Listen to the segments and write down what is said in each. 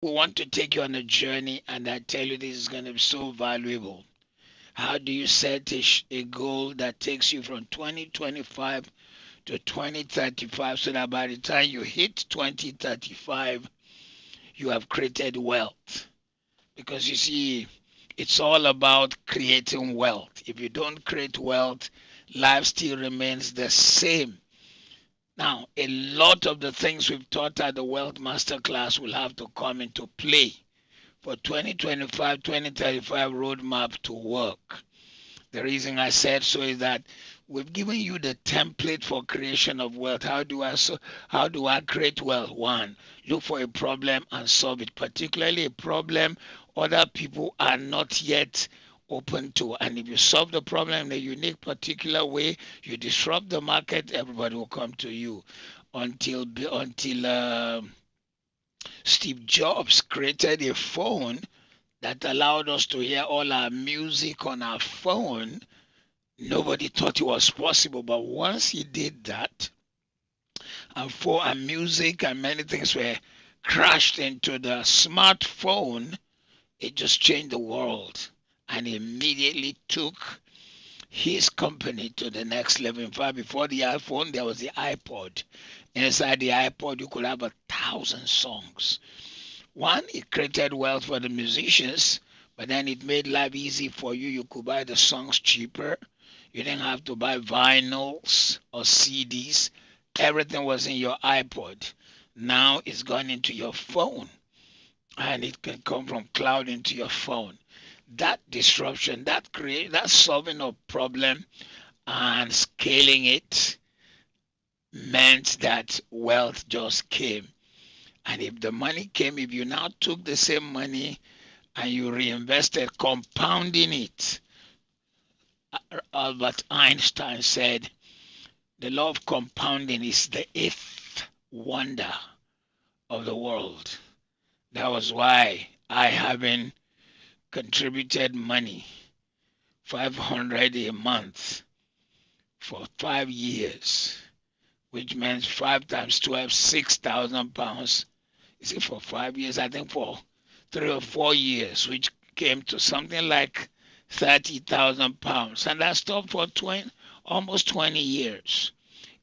We want to take you on a journey, and I tell you this is going to be so valuable. How do you set a goal that takes you from 2025 to 2035 so that by the time you hit 2035, you have created wealth? Because you see, it's all about creating wealth. If you don't create wealth, life still remains the same. Now, a lot of the things we've taught at the Wealth Masterclass will have to come into play for 2025 2035 roadmap to work. The reason I said so is that we've given you the template for creation of wealth. How do I create wealth? One, look for a problem and solve it, particularly a problem other people are not yet open to. And if you solve the problem in a unique, particular way, you disrupt the market, everybody will come to you. Until Steve Jobs created a phone that allowed us to hear all our music on our phone. Nobody thought it was possible, but once he did that, and for our music and many things were crashed into the smartphone, it just changed the world and immediately took his company to the next level. In fact, before the iPhone, there was the iPod. Inside the iPod, you could have 1,000 songs. One, it created wealth for the musicians, but then it made life easy for you. You could buy the songs cheaper. You didn't have to buy vinyls or CDs. Everything was in your iPod. Now it's gone into your phone, and it can come from cloud into your phone. That disruption, that solving of problem and scaling it meant that wealth just came. And if the money came, if you now took the same money and you reinvested, compounding it, Albert Einstein said the law of compounding is the eighth wonder of the world. That was why I haven't contributed money, 500 a month for 5 years, which means 5 times 12, £6,000. You see, for 5 years, I think for 3 or 4 years, which came to something like £30,000. And that stopped for 20, almost 20 years.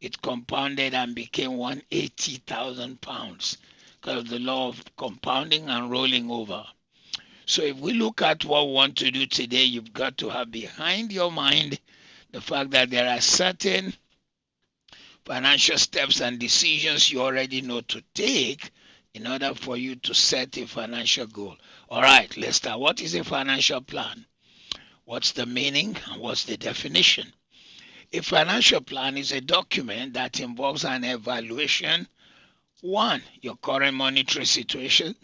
It compounded and became £180,000 because of the law of compounding and rolling over. So if we look at what we want to do today, you've got to have behind your mind the fact that there are certain financial steps and decisions you already know to take in order for you to set a financial goal. All right, let's start. What is a financial plan? What's the meaning and what's the definition? A financial plan is a document that involves an evaluation. One, your current monetary situation.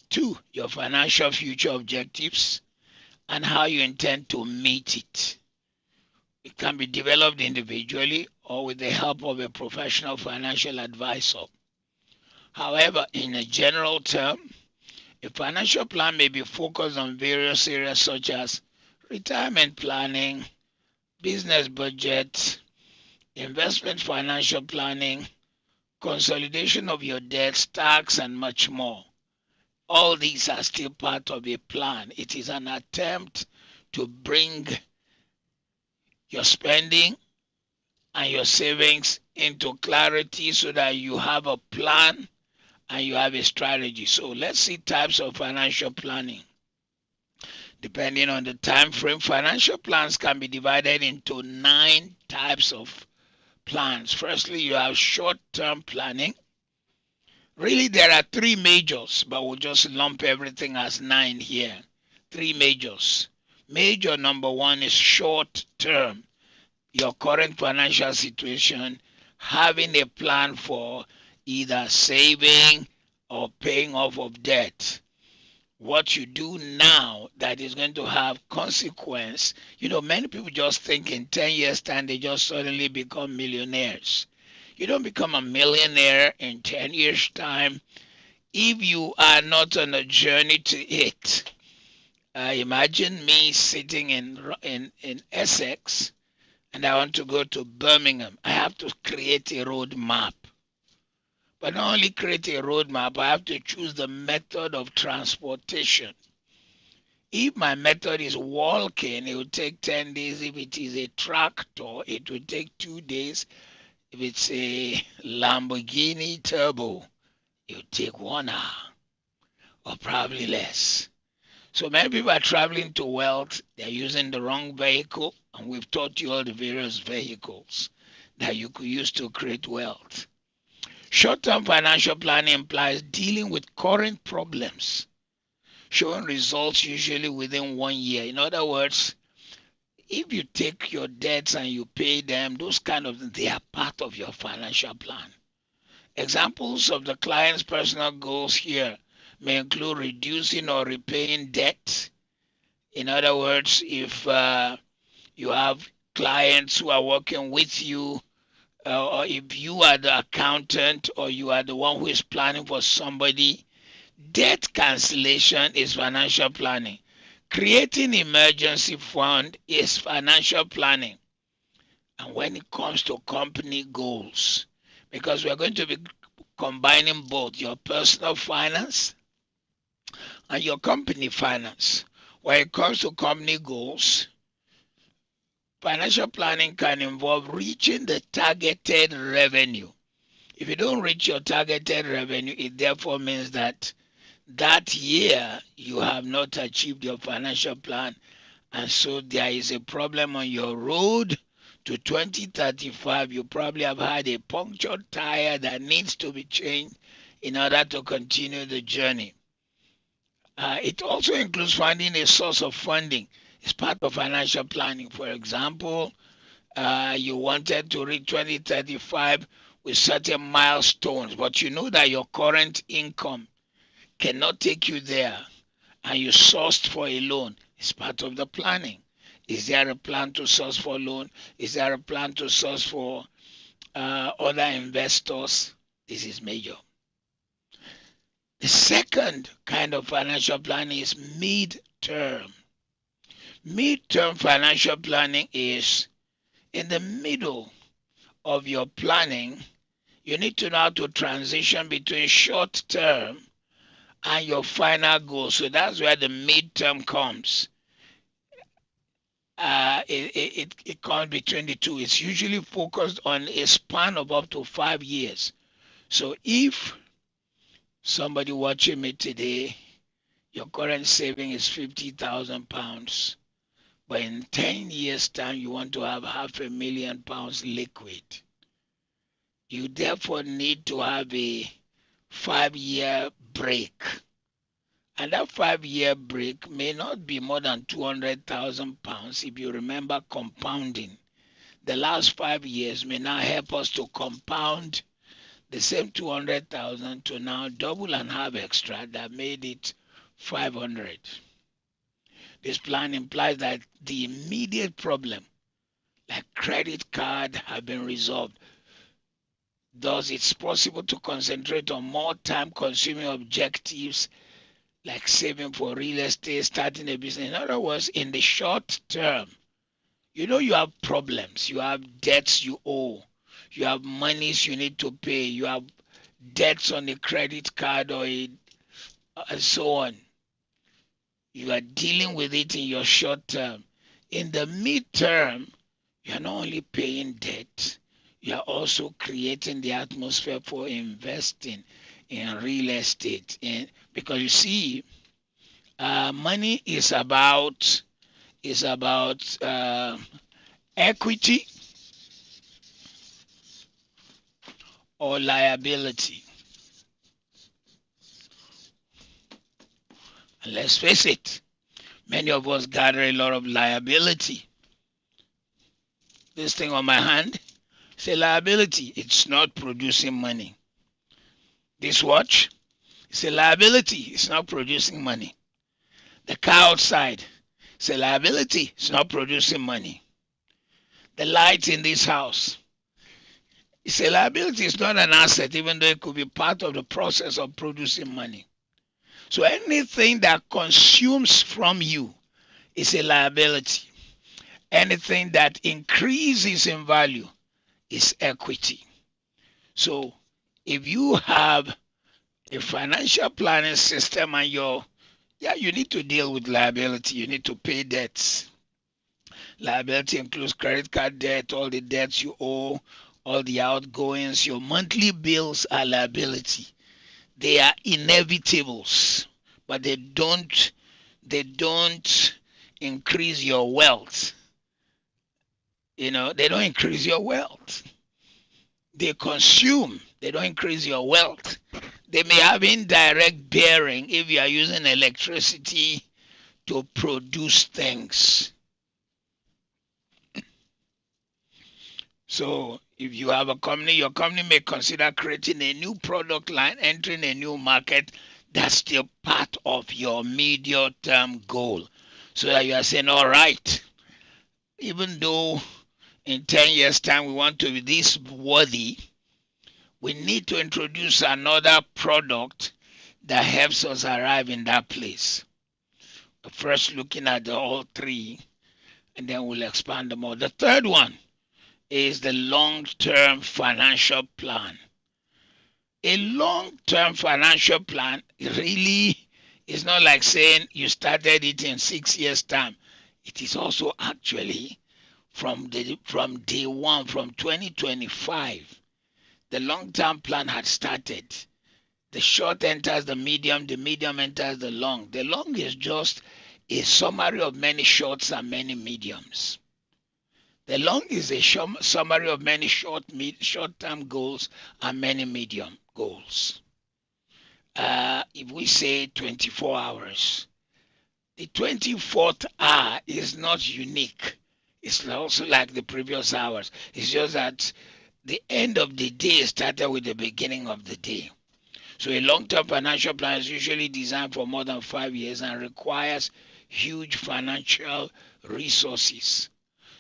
Two, your financial future objectives and how you intend to meet it. It can be developed individually or with the help of a professional financial advisor. However, in a general term, a financial plan may be focused on various areas such as retirement planning, business budget, investment financial planning, consolidation of your debts, tax, and much more. All these are still part of a plan. It is an attempt to bring your spending and your savings into clarity so that you have a plan and you have a strategy. So let's see types of financial planning. Depending on the time frame, financial plans can be divided into 9 types of plans. Firstly, you have short-term planning. Really, there are three majors, but we'll just lump everything as 9 here. Three majors. Major number one is short term. Your current financial situation, having a plan for either saving or paying off of debt. What you do now that is going to have consequence. Many people just think in 10 years time they just suddenly become millionaires. You don't become a millionaire in 10 years time if you are not on a journey to it. Imagine me sitting in Essex and I want to go to Birmingham. I have to create a road map. But not only create a roadmap, I have to choose the method of transportation. If my method is walking, it will take 10 days. If it is a tractor, it will take 2 days. If it's a Lamborghini Turbo, it will take 1 hour or probably less. So many people are traveling to wealth. They're using the wrong vehicle, and we've taught you all the various vehicles that you could use to create wealth. Short-term financial planning implies dealing with current problems, showing results usually within 1 year. In other words, if you take your debts and you pay them, those kind of things, they are part of your financial plan. Examples of the client's personal goals here may include reducing or repaying debt. In other words, if you have clients who are working with you, or if you are the accountant or you are the one who is planning for somebody, debt cancellation is financial planning. Creating emergency fund is financial planning. And when it comes to company goals, because we're going to be combining both your personal finance and your company finance. When it comes to company goals, financial planning can involve reaching the targeted revenue. If you don't reach your targeted revenue, it therefore means that that year you have not achieved your financial plan, and so there is a problem on your road to 2035. You probably have had a punctured tire that needs to be changed in order to continue the journey. It also includes finding a source of funding. It's part of financial planning. For example, you wanted to reach 2035 with certain milestones, but you know that your current income cannot take you there, and you sourced for a loan. It's part of the planning. Is there a plan to source for loan? Is there a plan to source for other investors? This is major. The second kind of financial planning is mid-term. Mid-term financial planning is in the middle of your planning. You need to know how to transition between short-term and your final goal. So that's where the mid-term comes. It comes between the two. It's usually focused on a span of up to 5 years. So if somebody watching me today, your current saving is £50,000, but in 10 years' time you want to have £500,000 liquid, you therefore need to have a 5-year break. And that 5-year break may not be more than £200,000 if you remember compounding. The last 5 years may now help us to compound the same 200,000 to now double and have extra that made it 500. This plan implies that the immediate problem, like credit card, have been resolved. Thus, it's possible to concentrate on more time-consuming objectives like saving for real estate, starting a business. In other words, in the short term, you know you have problems. You have debts you owe. You have monies you need to pay. You have debts on a credit card and so on. You are dealing with it in your short term. In the midterm, you are not only paying debt, you are also creating the atmosphere for investing in real estate. Because you see, money is about equity or liability. And let's face it, many of us gather a lot of liability. This thing on my hand is a liability. It's not producing money. This watch is a liability. It's not producing money. The car outside is a liability. It's not producing money. The lights in this house, it's a liability. It's not an asset, even though it could be part of the process of producing money. So anything that consumes from you is a liability. Anything that increases in value is equity. So If you have a financial planning system and you need to deal with liability, you need to pay debts. Liability includes credit card debt, all the debts you owe, all the outgoings. Your monthly bills are liability. They are inevitables, but they don't increase your wealth. They don't increase your wealth. They consume, they don't increase your wealth. They may have indirect bearing if you are using electricity to produce things. So if you have a company, your company may consider creating a new product line, entering a new market. That's still part of your medium term goal. So that you are saying, all right, even though in 10 years' time we want to be this worthy, we need to introduce another product that helps us arrive in that place. First, looking at all three, and then we'll expand them more. The third one is the long term financial plan. A long term financial plan really is not like saying you started it in 6 years' time. It is also actually from day one, from 2025. The long term plan had started. The short enters the medium enters the long. The long is just a summary of many shorts and many mediums. The long is a summary of many short-term goals and many medium goals. If we say 24 hours, the 24th hour is not unique. It's also like the previous hours. It's just that the end of the day started with the beginning of the day. So a long-term financial plan is usually designed for more than 5 years and requires huge financial resources.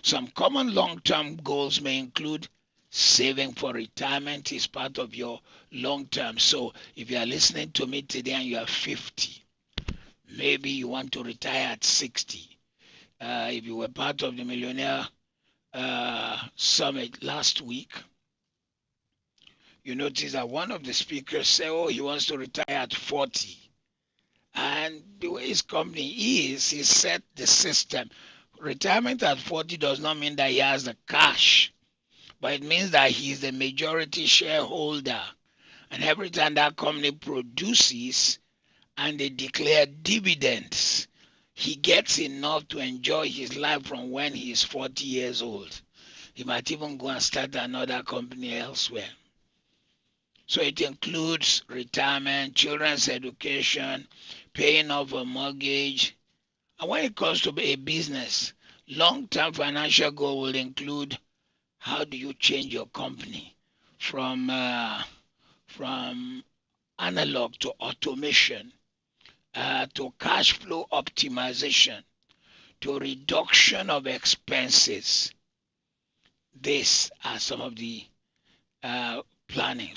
Some common long-term goals may include saving for retirement is part of your long-term. So if you are listening to me today and you are 50, maybe you want to retire at 60. If you were part of the Millionaire Summit last week, you notice that one of the speakers said, oh, he wants to retire at 40. And the way his company is, he set the system. Retirement at 40 does not mean that he has the cash, but it means that he is the majority shareholder. And every time that company produces and they declare dividends, he gets enough to enjoy his life from when he is 40 years old. He might even go and start another company elsewhere. So it includes retirement, children's education, paying off a mortgage. And when it comes to a business, long-term financial goal will include how do you change your company from analog to automation, to cash flow optimization, to reduction of expenses. These are some of the planning.